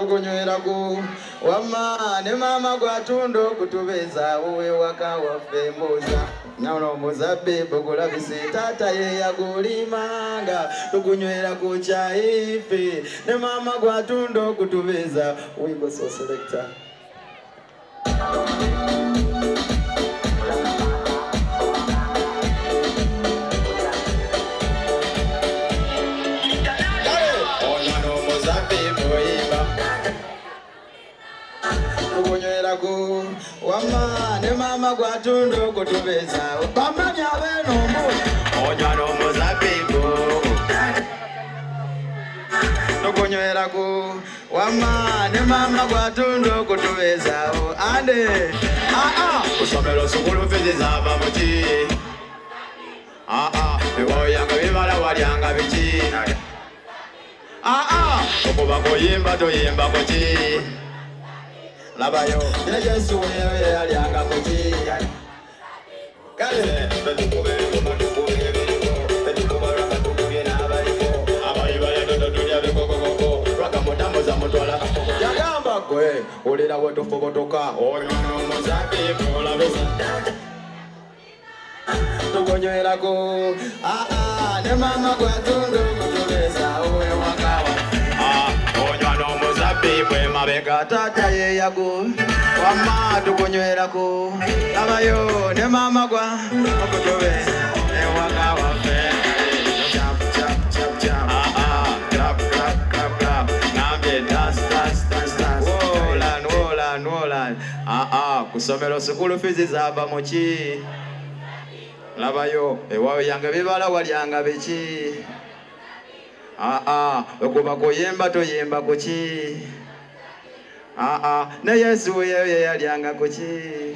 tukunywera ku wama ne mama gwatundo kutubeza uwe waka waffe mbuza nano muzabbibu kulabise tata ye yagulimanga tukunywera ku chaife ne mama gwatundo kutubeza wimbo so selector wama ne mama gwatundo kutubeza bamanya beno onya no muzabibu tukunywera ku wama ne mama gwatundo kutubeza ande kusomero sukulu fiziza bamuti ewoyanga bibala walyanga biki okuba kuyimba toyimba kuki Labayo, Yesu wewe alianga koji. Kale, betukube na bariko. Abayiba yedo dunia beko rakamotambo za mutwala. Yagamba kwe, ulira wetu fobotoka. Onyono muzabi pola besa. Tukonywera ko, ne mama gwatundo kutubeza uwe wakawa. Bwe mabega tata ye yago wama tukunywera ko abayo ne mama gwa okutobe ne waka wafe chap clap nambe dance wolan kusomero sukulu fizi zaba mochi labayo ewawe yange bibala walyanga biki okuba kuyimba toyimba kuki ne Yesu yeye yalyanga kuki.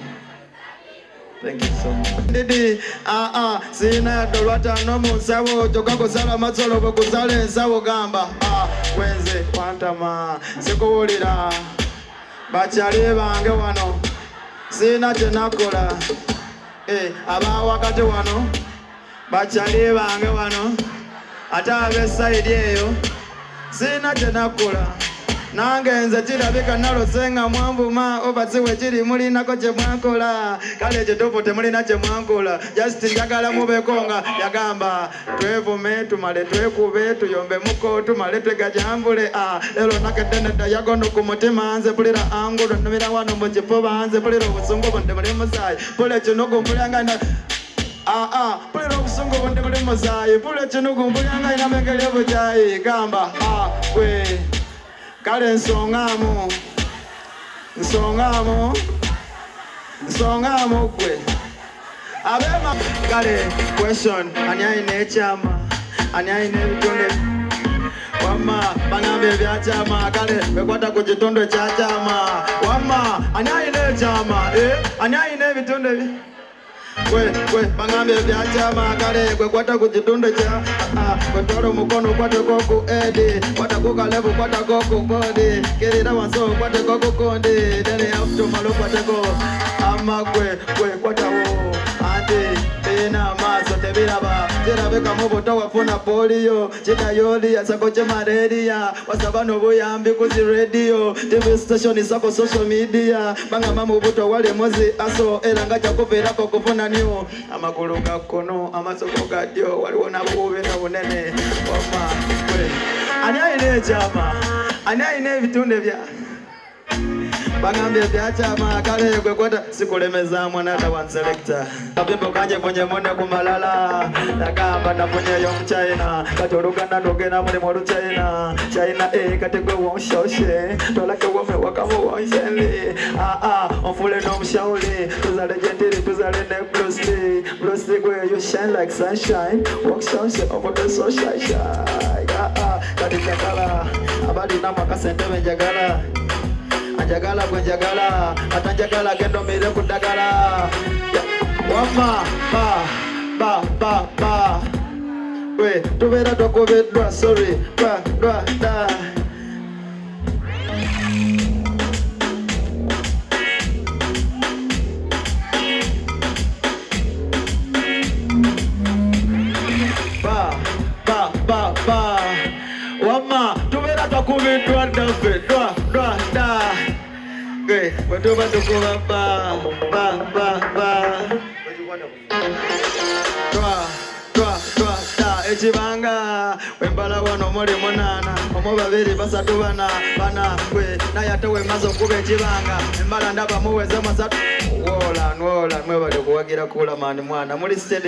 Thank you so much. Didi sina dolwata no musabo joka kusala matsolo bokusala ensawo gamba wenze kwantama sikuwulira bachali bange wano sina tenakola abawakati wano bachali bange wano ate ab'esayidi eyo sina tenakola nange nze kirabika nalosenga mwambuma obaziwe kiri mulinako kye mwankola kale ekituufu temulina kye mwankola just njagala mubekonga yagamba twevume tumale twekube tuyombemuko tumale twegajambule lero nakedene dayagono ku mutima nze pulira angulo nnumira wano mu kifuba nze pulira obusungu bunde muli musayi pula ekinugu mpulanga pulira obusungu bunde muli musayi pula ekinugu mpulanga ina mengeri obujayi gamba gwe kale nsongamu gwe abema kale question ani ayina ekyama ani ayina ebitonde wama bangambe ebyakyama kale bekwata ku kitundu ekyakyama wama ani ayina ekyama ani ayina ebitonde kwe bangambe ebyakyama kale kwekwata ku kitundu kya kwetwala omukono kwateko ku edi kwatako kalevu kwatako ku bodi kirira wansi kwateko ku kondi then aftomalo kwateko amagwe kwatawo andi ina maso tebiraba kirabeka mu buto wafuna polio kidayoli yasako kye malaria wasaba n'obuyambi ku zi radio TV station zako social media bangamba mu buto wali mozi aso era nga kyakuviirako kufuna niwo amagulu ga kkono amasoko ga ddyo waliwo nabuube na bunene wama ani ayina ekyama ani ayina ebitunde bya bangambe byakyama kale gwe kwata sikulemeza mwanata wa selector kabimbo kanje funye mone kumalala nagamba nafunyeyo mu China kati oluganda nogenda muli mu China kati gwe wonshoshe tolake wome wakamu wonshenli onfule n'omushauli tuzale gentili tuzale ne Bruce gwe you shine like sunshine walk sunshine over the sunshine kati njagala abalina mwakasentebe njagala anjagala gwe njagala atanjagala gendo mire kudagala wama ba we tubera tokubiddwa sorry dwa da ba wama tubera tokubiddwa dafe dwa kale wetuba tukuba ba twa ekibanga wembala wano muli munana omu babiri basatu bana gwe naye ate wemaze okuba ekibanga embala ndaba muweze masatu wola mwebali okuwagira kulamani mwana muli sede